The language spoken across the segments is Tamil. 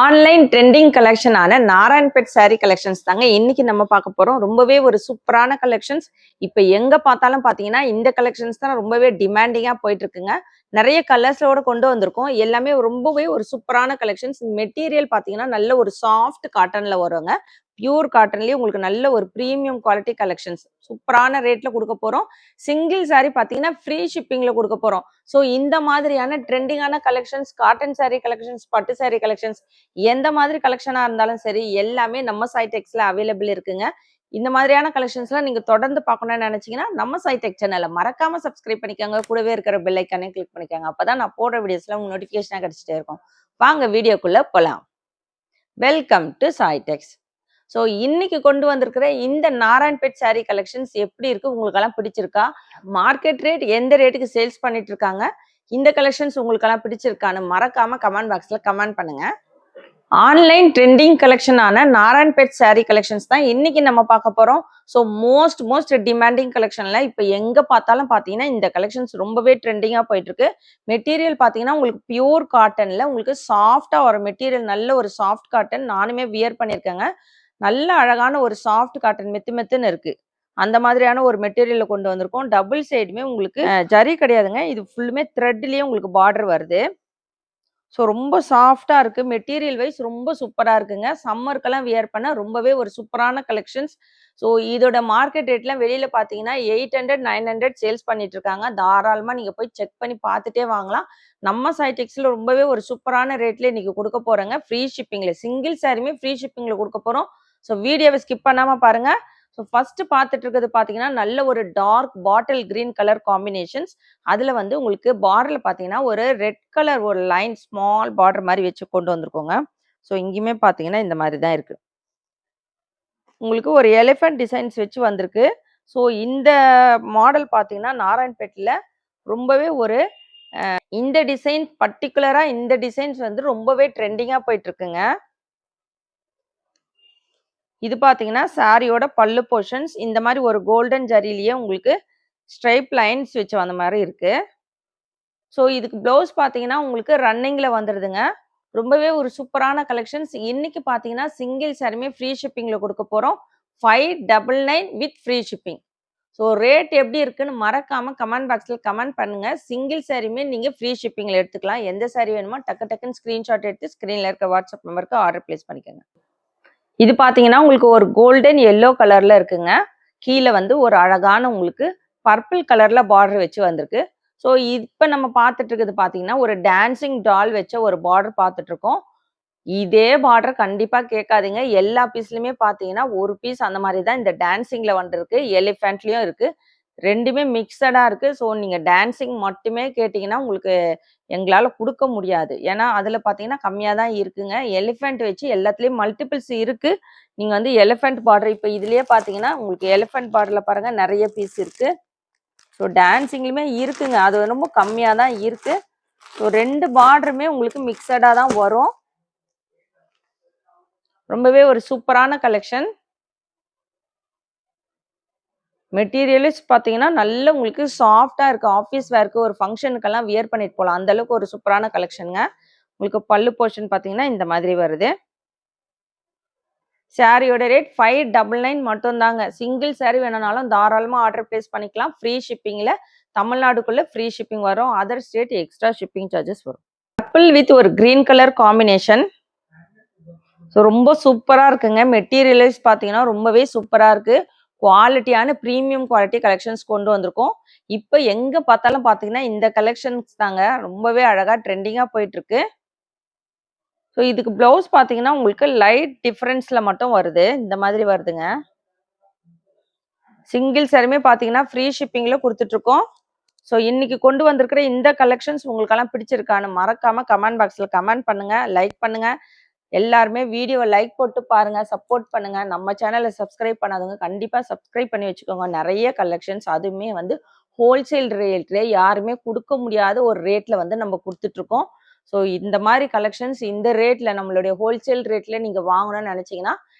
ஆன்லைன் ட்ரெண்டிங் கலெக்ஷனான நாராயண்பேட் சாரி கலெக்ஷன்ஸ் தாங்க இன்னைக்கு நம்ம பார்க்க போறோம். ரொம்பவே ஒரு சூப்பரான கலெக்ஷன்ஸ். இப்ப எங்க பார்த்தாலும் பாத்தீங்கன்னா இந்த கலெக்ஷன்ஸ் தான் ரொம்பவே டிமாண்டிங்கா போயிட்டு இருக்குங்க. நிறைய கலர்ஸோட கொண்டு வந்திருக்கோம். எல்லாமே ரொம்பவே ஒரு சூப்பரான கலெக்ஷன்ஸ். மெட்டீரியல் பாத்தீங்கன்னா நல்ல ஒரு சாஃப்ட் காட்டன்ல வருங்க. பியூர் காட்டன்லயே உங்களுக்கு நல்ல ஒரு பிரீமியம் குவாலிட்டி கலெக்ஷன்ஸ் சூப்பரான ரேட்ல கொடுக்க போறோம். சிங்கிள் சாரி பாத்தீங்கன்னா ஃப்ரீ ஷிப்பிங்ல கொடுக்க போறோம். ஸோ இந்த மாதிரியான ட்ரெண்டிங்கான கலெக்ஷன்ஸ், காட்டன் சாரி கலெக்ஷன்ஸ், பட்டு சாரி கலெக்ஷன்ஸ், எந்த மாதிரி கலெக்ஷனா இருந்தாலும் சரி எல்லாமே நம்ம சைடெக்ஸ்ல அவைலபிள் இருக்குங்க. இந்த மாதிரியான கலெக்ஷன்ஸ்லாம் நீங்க தொடர்ந்து பார்க்கணும்னு நினைச்சீங்கன்னா நம்ம சைடெக் சேனலை மறக்காம சப்ஸ்கிரைப் பண்ணிக்கோங்க. கூடவே இருக்கிற பெல் ஐக்கானே கிளிக் பண்ணிக்கோங்க. அப்பதான் நான் போடுற வீடியோஸ்ல உங்களுக்கு நோட்டிபிகேஷனா கிடைச்சிட்டே இருக்கும். வாங்க வீடியோக்குள்ள போலாம். Welcome to சைடெக்ஸ். ஸோ இன்னைக்கு கொண்டு வந்திருக்கிற இந்த நாராயண்பேட் சாரி கலெக்ஷன்ஸ் எப்படி இருக்கு, உங்களுக்கெல்லாம் பிடிச்சிருக்கா? மார்க்கெட் ரேட் எந்த ரேட்டுக்கு சேல்ஸ் பண்ணிட்டு இருக்காங்க? இந்த கலெக்ஷன்ஸ் உங்களுக்கெல்லாம் பிடிச்சிருக்கான்னு மறக்காம கமெண்ட் பாக்ஸ்ல கமெண்ட் பண்ணுங்க. ஆன்லைன் ட்ரெண்டிங் கலெக்ஷனான நாராயண்பேட் சாரி கலெக்ஷன்ஸ் தான் இன்னைக்கு நம்ம பார்க்க போறோம். ஸோ மோஸ்ட் டிமாண்டிங் கலெக்ஷன்ல இப்போ எங்க பார்த்தாலும் பார்த்தீங்கன்னா இந்த கலெக்ஷன்ஸ் ரொம்பவே ட்ரெண்டிங்கா போயிட்டு இருக்கு. மெட்டீரியல் பார்த்தீங்கன்னா உங்களுக்கு பியூர் காட்டன்ல உங்களுக்கு சாஃப்டா ஒரு மெட்டீரியல், நல்ல ஒரு சாஃப்ட் காட்டன். நானுமே வியர் பண்ணியிருக்கேங்க. நல்ல அழகான ஒரு சாஃப்ட் காட்டன், மெத்து மெத்துன்னு இருக்கு. அந்த மாதிரியான ஒரு மெட்டீரியல்ல கொண்டு வந்திருக்கோம். டபுள் சைடுமே உங்களுக்கு ஜரி கிடையாதுங்க, இது ஃபுல்லுமே த்ரெட்லயே உங்களுக்கு பார்டர் வருது. ஸோ ரொம்ப சாஃப்டா இருக்கு. மெட்டீரியல் வைஸ் ரொம்ப சூப்பரா இருக்குங்க. சம்மருக்கெல்லாம் வியர் பண்ண ரொம்பவே ஒரு சூப்பரான கலெக்ஷன்ஸ். ஸோ இதோட மார்க்கெட் ரேட்லாம் வெளியில பார்த்தீங்கன்னா 800, 900 சேல்ஸ் பண்ணிட்டு இருக்காங்க. தாராளமா நீங்க போய் செக் பண்ணி பார்த்துட்டே வாங்கலாம். நம்ம சைடெக்ஸ்ல ரொம்பவே ஒரு சூப்பரான ரேட்ல இன்னைக்கு கொடுக்க போறேங்க. ஃப்ரீ ஷிப்பிங்ல சிங்கிள் சாரியுமே ஃப்ரீ ஷிப்பிங்ல கொடுக்க போறோம். ஸோ வீடியோவை ஸ்கிப் பண்ணாம பாருங்க. ஸோ ஃபர்ஸ்ட் பார்த்துட்டு இருக்கிறது பார்த்தீங்கன்னா நல்ல ஒரு dark bottle green colour combinations. அதுல வந்து உங்களுக்கு பார்டர்ல பார்த்தீங்கன்னா ஒரு ரெட் கலர் ஒரு லைன் ஸ்மால் பார்டர் மாதிரி வச்சு கொண்டு வந்திருக்கோங்க. ஸோ இங்கேயுமே பார்த்தீங்கன்னா இந்த மாதிரி தான் இருக்கு. உங்களுக்கு ஒரு எலிஃபென்ட் டிசைன்ஸ் வச்சு வந்திருக்கு. ஸோ இந்த மாடல் பார்த்தீங்கன்னா நாராயண்பேட்டில் ரொம்பவே ஒரு இந்த டிசைன் பர்டிகுலரா இந்த டிசைன்ஸ் வந்து ரொம்பவே ட்ரெண்டிங்கா போயிட்டு இருக்குங்க. இது பார்த்தீங்கன்னா சாரியோட பல்லு போர்ஷன்ஸ் இந்த மாதிரி ஒரு கோல்டன் ஜரியிலேயே உங்களுக்கு ஸ்ட்ரைப் லைன்ஸ் வச்சு வந்த மாதிரி இருக்கு. ஸோ இதுக்கு ப்ளவுஸ் பார்த்தீங்கன்னா உங்களுக்கு ரன்னிங்கில் வந்துடுதுங்க. ரொம்பவே ஒரு சூப்பரான கலெக்ஷன்ஸ். இன்னைக்கு பார்த்தீங்கன்னா சிங்கிள் சாரியுமே ஃப்ரீ ஷிப்பிங்கில் கொடுக்க போகிறோம். 599 with free shipping. So rate எப்படி இருக்குன்னு மறக்காம கமெண்ட் பாக்ஸில் கமெண்ட் பண்ணுங்க. சிங்கிள் சாரியுமே நீங்கள் ஃப்ரீ ஷிப்பிங்கில் எடுத்துக்கலாம். எந்த சாரி வேணுமோ டக்குன்னு ஸ்க்ரீன்ஷாட் எடுத்து ஸ்க்ரீனில் இருக்க வாட்ஸ்அப் நம்பருக்கு ஆர்டர் பிளேஸ் பண்ணிக்கோங்க. இது பார்த்தீங்கன்னா உங்களுக்கு ஒரு கோல்டன் எல்லோ கலரில் இருக்குங்க. கீழே வந்து ஒரு அழகான உங்களுக்கு பர்பிள் கலரில் பார்டர் வச்சு வந்திருக்கு. ஸோ இப்போ நம்ம பார்த்துட்டு இருக்கிறது பார்த்தீங்கன்னா ஒரு டான்சிங் டால் வச்ச ஒரு பார்டர் பார்த்துட்டு இருக்கோம். இதே பார்டர் கண்டிப்பாக கேட்காதீங்க. எல்லா பீஸ்லையுமே பார்த்தீங்கன்னா ஒரு பீஸ் அந்த மாதிரி தான் இந்த டான்சிங்கில் வந்துருக்கு. எலிஃபென்ட்லேயும் இருக்குது. ரெண்டுமே மிக்சடாக இருக்குது. ஸோ நீங்கள் டான்சிங் மட்டுமே கேட்டிங்கன்னா உங்களுக்கு எங்களால் கொடுக்க முடியாது. ஏன்னா அதில் பார்த்தீங்கன்னா கம்மியாக தான் இருக்குங்க. எலிஃபெண்ட் வச்சு எல்லாத்துலேயும் மல்டிபிள்ஸ் இருக்குது. நீங்கள் வந்து எலிஃபெண்ட் பார்டர் இப்போ இதுலேயே பார்த்தீங்கன்னா உங்களுக்கு எலிஃபெண்ட் பார்டரில் பாருங்கள் நிறைய பீஸ் இருக்குது. ஸோ டான்சிங்லையுமே இருக்குங்க. அது ரொம்ப கம்மியாக தான் இருக்குது. ஸோ ரெண்டு பார்டருமே உங்களுக்கு மிக்சடாக தான் வரும். ரொம்பவே ஒரு சூப்பரான கலெக்ஷன். மெட்டீரியல்ஸ் பார்த்தீங்கன்னா நல்ல உங்களுக்கு சாஃப்டா இருக்கு. ஆஃபீஸ் வேர்க்கு ஒரு ஃபங்க்ஷனுக்கெல்லாம் வியர் பண்ணிட்டு போகலாம். அந்த அளவுக்கு ஒரு சூப்பரான கலெக்ஷனுங்க. உங்களுக்கு பல்லு போர்ஷன் பார்த்தீங்கன்னா இந்த மாதிரி வருது. சாரியோட ரேட் 599 மட்டும்தாங்க. சிங்கிள் சாரி வேணும்னாலும் தாராளமாக ஆர்டர் பிளேஸ் பண்ணிக்கலாம். ஃப்ரீ ஷிப்பிங்கில் தமிழ்நாடுக்குள்ள ஃப்ரீ ஷிப்பிங் வரும். Other state extra shipping charges வரும். பர்பிள் வித் ஒரு கிரீன் கலர் காம்பினேஷன். ஸோ ரொம்ப சூப்பராக இருக்குங்க. மெட்டீரியல்ஸ் பார்த்தீங்கன்னா ரொம்பவே சூப்பராக இருக்கு. குவாலிட்டியான ப்ரீமியம் குவாலிட்டி கலெக்ஷன்ஸ் கொண்டு வந்திருக்கோம். இப்போ எங்கே பார்த்தாலும் பார்த்தீங்கன்னா இந்த கலெக்ஷன்ஸ் தாங்க ரொம்பவே அழகாக ட்ரெண்டிங்காக போயிட்டு இருக்கு. ஸோ இதுக்கு ப்ளவுஸ் பார்த்தீங்கன்னா உங்களுக்கு லைட் டிஃப்ரென்ஸில் மட்டும் வருது. இந்த மாதிரி வருதுங்க. சிங்கிள் சாரியுமே பார்த்தீங்கன்னா ஃப்ரீ ஷிப்பிங்கில் கொடுத்துட்ருக்கோம். ஸோ இன்னைக்கு கொண்டு வந்திருக்கிற இந்த கலெக்ஷன்ஸ் உங்களுக்கெல்லாம் பிடிச்சிருக்கான்னு மறக்காம கமெண்ட் பாக்ஸில் கமெண்ட் பண்ணுங்க, லைக் பண்ணுங்க. எல்லாருமே வீடியோவை லைக் போட்டு பாருங்க, சப்போர்ட் பண்ணுங்க. நம்ம சேனலை சப்ஸ்கிரைப் பண்ணாதவங்க கண்டிப்பாக சப்ஸ்கிரைப் பண்ணி வச்சுக்கோங்க. நிறைய கலெக்ஷன்ஸ், அதுவுமே வந்து ஹோல்சேல் ரேட்ல யாருமே கொடுக்க முடியாத ஒரு ரேட்ல வந்து நம்ம கொடுத்துட்ருக்கோம். ஸோ இந்த மாதிரி கலெக்ஷன்ஸ் இந்த ரேட்ல நம்மளுடைய ஹோல்சேல் ரேட்ல நீங்க வாங்கணும்னு நினைச்சீங்கன்னா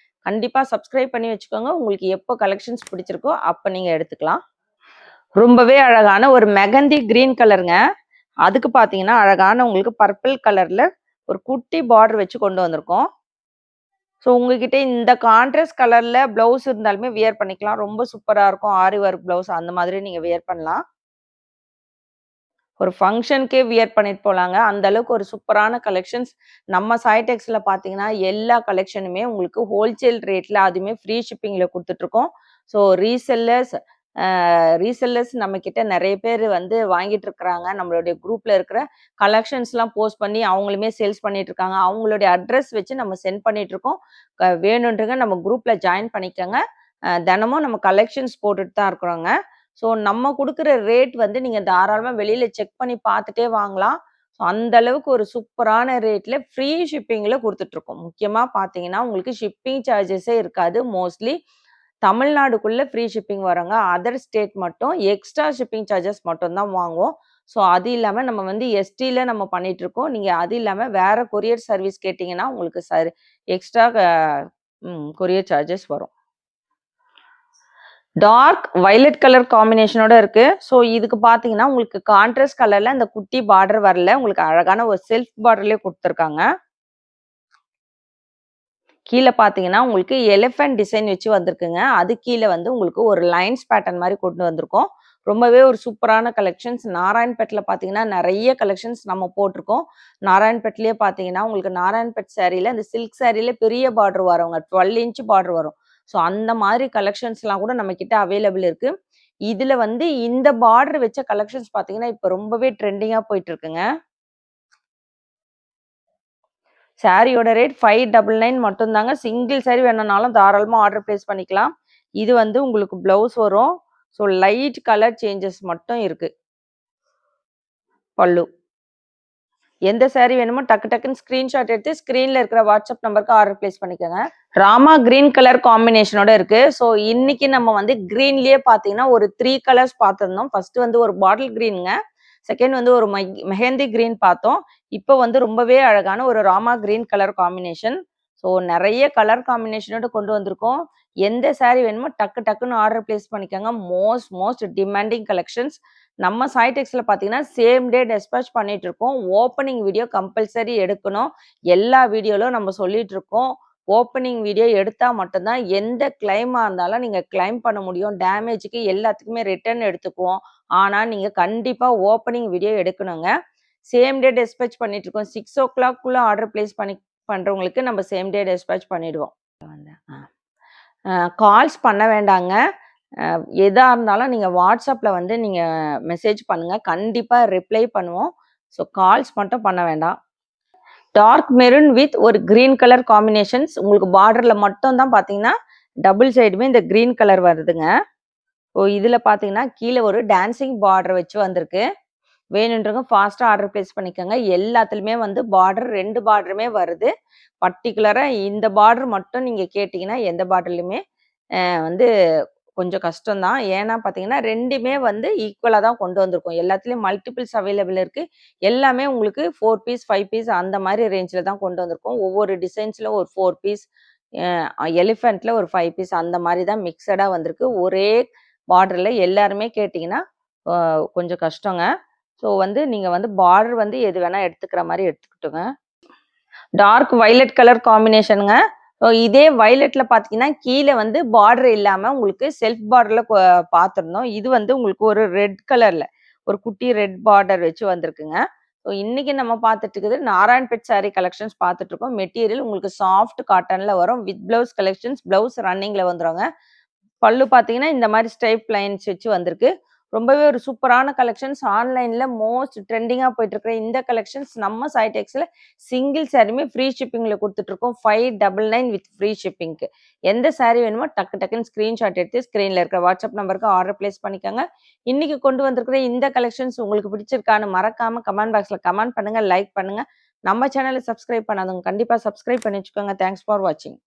கண்டிப்பா சப்ஸ்கிரைப் பண்ணி வச்சுக்கோங்க. உங்களுக்கு எப்போ கலெக்ஷன்ஸ் பிடிச்சிருக்கோ அப்போ நீங்க எடுத்துக்கலாம். ரொம்பவே அழகான ஒரு மெகந்தி கிரீன் கலருங்க. அதுக்கு பார்த்தீங்கன்னா அழகான உங்களுக்கு பர்பிள் கலர்ல ஒரு குட்டி பார்டர் வச்சு கொண்டு வந்திருக்கோம். ஸோ உங்ககிட்ட இந்த கான்ட்ராஸ்ட் கலர்ல பிளவுஸ் இருந்தாலுமே வியர் பண்ணிக்கலாம். ரொம்ப சூப்பரா இருக்கும். ஆரி ஒர்க் பிளவுஸ் அந்த மாதிரி நீங்க வியர் பண்ணலாம். ஒரு ஃபங்ஷனுக்கே வியர் பண்ணிட்டு போலாங்க. அந்த அளவுக்கு ஒரு சூப்பரான கலெக்ஷன்ஸ். நம்ம சாய்டெக்ஸ்ல பார்த்தீங்கன்னா, எல்லா கலெக்ஷனுமே உங்களுக்கு ஹோல்சேல் ரேட்ல அதுவுமே ஃப்ரீ ஷிப்பிங்ல குடுத்துட்டுருக்கோம். ஸோ ரீசெல்லர்ஸ் நம்மகிட்ட நெறைய பேர் வந்து வாங்கிட்டு இருக்கிறாங்க. நம்மளுடைய குரூப்ல இருக்கிற கலெக்ஷன்ஸ்லாம் போஸ்ட் பண்ணி அவங்களுமே சேல்ஸ் பண்ணிட்டு இருக்காங்க. அவங்களுடைய அட்ரஸ் வச்சு நம்ம சென்ட் பண்ணிட்டு இருக்கோம். வேணுன்றவங்க நம்ம குரூப்ல ஜாயின் பண்ணிக்கங்க. தினமும் நம்ம கலெக்ஷன்ஸ் போட்டுட்டு தான் இருக்கிறோங்க. ஸோ நம்ம குடுக்குற ரேட் வந்து நீங்க தாராளமா வெளியில செக் பண்ணி பார்த்துட்டே வாங்கலாம். ஸோ அந்த அளவுக்கு ஒரு சூப்பரான ரேட்ல ஃப்ரீ ஷிப்பிங்ல குடுத்துட்டுருக்கோம். முக்கியமா பார்த்தீங்கன்னா, உங்களுக்கு ஷிப்பிங் சார்ஜஸே இருக்காது. மோஸ்ட்லி தமிழ்நாடுக்குள்ள ஃப்ரீ ஷிப்பிங் வருங்க. அதர் ஸ்டேட் மட்டும் எக்ஸ்ட்ரா ஷிப்பிங் சார்ஜஸ் மட்டும் தான் வாங்குவோம். ஸோ அது இல்லாம நம்ம வந்து எஸ்டில நம்ம பண்ணிட்டுருக்கோம். நீங்க அது இல்லாம வேற கொரியர் சர்வீஸ் கேட்டீங்கன்னா, உங்களுக்கு எக்ஸ்ட்ரா கொரியர் சார்ஜஸ் வரும். டார்க் வயலட் கலர் காம்பினேஷனோட இருக்கு. ஸோ இதுக்கு பார்த்தீங்கன்னா, உங்களுக்கு கான்ட்ராஸ்ட் கலர்ல இந்த குட்டி பார்டர் வரல. உங்களுக்கு அழகான ஒரு செல்ஃப் பார்டர்லயே குடுத்துருக்காங்க. கீழ பார்த்தீங்கன்னா, உங்களுக்கு எலிஃபண்ட் டிசைன் வச்சு வந்திருக்குங்க. அது கீழ வந்து உங்களுக்கு ஒரு லைன்ஸ் பேட்டர்ன் மாரி கொண்டு வந்திருக்கோம். ரொம்பவே ஒரு சூப்பரான கலெக்ஷன்ஸ். நாராயண்பேட்ல பார்த்தீங்கன்னா, நெறைய கலெக்ஷன்ஸ் நம்ம போட்டிருக்கோம். நாராயண்பேட்லயே பார்த்தீங்கன்னா, உங்களுக்கு நாராயண்பேட் சாரீல இந்த சில்க் சாரீல பெரிய பார்டர் வருங்க. 12 இன்ச் பார்டர் வரும். ஸோ அந்த மாதிரி கலெக்ஷன்ஸ்லாம் கூட நம்மகிட்ட அவைலபிள் இருக்கு. இதுல வந்து இந்த பார்டர் வச்ச கலெக்ஷன்ஸ் பார்த்தீங்கன்னா, இப்ப ரொம்பவே ட்ரெண்டிங்கா போயிட்டு இருக்குங்க. சாரியோட ரேட் 599 மட்டும் தாங்க. சிங்கிள் சாரி வேணும்னாலும் தாராளமா ஆர்டர் பிளேஸ் பண்ணிக்கலாம். இது வந்து உங்களுக்கு ப்ளவுஸ் வரும். ஸோ லைட் கலர் சேஞ்சஸ் மட்டும் இருக்கு. பல்லு. எந்த சாரி வேணுமோ டக்கு டக்குன்னு ஸ்கிரீன்ஷாட் எடுத்து ஸ்க்ரீன்ல இருக்கிற வாட்ஸ்அப் நம்பருக்கு ஆர்டர் பிளேஸ் பண்ணிக்கோங்க. ராமா கிரீன் கலர் காம்பினேஷனோட இருக்கு. ஸோ இன்னைக்கு நம்ம வந்து கிரீன்லயே பார்த்தீங்கன்னா, ஒரு 3 கலர்ஸ் பார்த்திருந்தோம். ஃபர்ஸ்ட் வந்து ஒரு பாட்டில் கிரீனுங்க. செகண்ட் வந்து ஒரு மெஹந்தி கிரீன் பார்த்தோம். இப்போ வந்து ரொம்பவே அழகான ஒரு Rama green colour combination. So நெறைய கலர் காம்பினேஷனோட கொண்டு வந்திருக்கோம். எந்த சாரி வேணுமோ டக்கு டக்குன்னு ஆர்டர் பிளேஸ் பண்ணிக்கோங்க. Most demanding collections. நம்ம சாய்டெக்ஸ்ல பார்த்தீங்கன்னா, சேம் டே டெஸ்பேட்ச் பண்ணிட்டு இருக்கோம். ஓப்பனிங் வீடியோ கம்பல்சரி எடுக்கணும். எல்லா வீடியோலும் நம்ம சொல்லிட்டு இருக்கோம். ஓப்பனிங் வீடியோ எடுத்தா மட்டும் தான் எந்த கிளைமா இருந்தாலும் நீங்க கிளைம் பண்ண முடியும். டேமேஜ்க்கு எல்லாத்துக்குமே ரிட்டர்ன் எடுத்துக்குவோம். ஆனா, நீங்க கண்டிப்பா ஓப்பனிங் வீடியோ எடுக்கணுங்க. சேம் டே டிஸ்பேட்ச் பண்ணிட்டு இருக்கோம். 6:00க்குள்ள ஆர்டர் பிளேஸ் பண்றவங்களுக்கு நம்ம சேம் டே டிஸ்பேட்ச் பண்ணிடுவோம். கால்ஸ் பண்ண வேண்டாங்க. எதா இருந்தாலும் நீங்க வாட்ஸ்அப்ல வந்து நீங்க மெசேஜ் பண்ணுங்க. கண்டிப்பா ரிப்ளை பண்ணுவோம். ஸோ கால்ஸ் மட்டும் பண்ண வேண்டாம். டார்க் மெரூன் வித் ஒரு கிரீன் கலர் காம்பினேஷன்ஸ். உங்களுக்கு பார்டர்ல மட்டும் தான் பார்த்தீங்கன்னா, டபுள் சைடுமே இந்த கிரீன் கலர் வருதுங்க. இதுல பார்த்தீங்கன்னா, கீழ ஒரு டான்சிங் பார்டர் வச்சு வந்திருக்கு. வேணுன்றவங்க ஃபாஸ்ட்டா ஆர்டர் பிளேஸ் பண்ணிக்கோங்க. எல்லாத்துலயுமே வந்து பார்டர் 2 பார்டருமே வருது. பர்ட்டிகுலரா இந்த பார்டர் மட்டும் நீங்க கேட்டீங்கன்னா, எந்த பார்டர்லயுமே வந்து கொஞ்சம் கஷ்டம் தான். ஏன்னா பார்த்தீங்கன்னா, 2மே வந்து ஈக்குவலா தான் கொண்டு வந்திருக்கோம். எல்லாத்துலயும் மல்டிபிள்ஸ் அவைலபிள் இருக்கு. எல்லாமே உங்களுக்கு 4 பீஸ், 5 பீஸ் அந்த மாரி ரேஞ்ச்ல தான் கொண்டு வந்திருக்கோம். ஒவ்வொரு டிசைன்ஸ்ல ஒரு 4 பீஸ், எலிஃபண்ட்ல ஒரு 5 பீஸ் அந்த மாரி தான் மிக்ஸடா வந்திருக்கு. ஒரே பார்டர்ல எல்லாருமே கேட்டீங்கன்னா, அ கொஞ்சம் கஷ்டங்க. ஸோ வந்து நீங்க வந்து பார்டர் வந்து எது வேணா எடுத்துக்கிற மாரி எடுத்துக்கட்டுங்க. டார்க் வயலட் கலர் காம்பினேஷனுங்க. இதே வயலட்ல பார்த்தீங்கன்னா, கீழ வந்து பார்டர் இல்லாம உங்களுக்கு செல்ஃப் பார்டர்ல பார்த்திருந்தோம். இது வந்து உங்களுக்கு ஒரு ரெட் கலர்ல ஒரு குட்டி ரெட் பார்டர் வச்சு வந்திருக்குங்க. இன்னைக்கு நம்ம பார்த்துட்டு இருக்கிறது நாராயண்பேட் சாரி கலெக்ஷன்ஸ் பார்த்துட்டு இருக்கோம். மெட்டீரியல் உங்களுக்கு சாஃப்ட் காட்டன்ல வரும். With blouse collections. பிளவுஸ் ரன்னிங்ல வந்துருங்க. பல்லு பார்த்தீங்கன்னா, இந்த மாரி ஸ்ட்ரைப் லைன்ஸ் வச்சு வந்திருக்கு. ரொம்பவே ஒரு சூப்பரான கலெக்ஷன்ஸ். ஆன்லைன்ல மோஸ்ட் ட்ரெண்டிங்கா போயிட்டு இருக்கிற இந்த கலெக்ஷன்ஸ் நம்ம சாய்டெக்ஸ்ல சிங்கிள் சாரியுமே ஃப்ரீ ஷிப்பிங்ல குடுத்துட்டு இருக்கோம். 599 வித் ஃப்ரீ ஷிப்பிங்க்கு. எந்த சாரி வேணுமோ டக்கு டக்குன்னு ஸ்கிரீன்ஷாட் எடுத்து ஸ்க்ரீன்ல இருக்கிற வாட்ஸ்அப் நம்பருக்கு ஆர்டர் பிளேஸ் பண்ணிக்கோங்க. இன்னைக்கு கொண்டு வந்திருக்கிற இந்த கலெக்ஷன்ஸ் உங்களுக்கு பிடிச்சிருக்கான்னு மறக்காம கமெண்ட் பாக்ஸ்ல கமெண்ட் பண்ணுங்க, லைக் பண்ணுங்க. நம்ம சேனலை சப்ஸ்கிரைப் பண்ணாதவங்க கண்டிப்பா சப்ஸ்கிரைப் பண்ணி வச்சுக்கோங்க. தேங்க்ஸ் ஃபார் வாட்சிங்.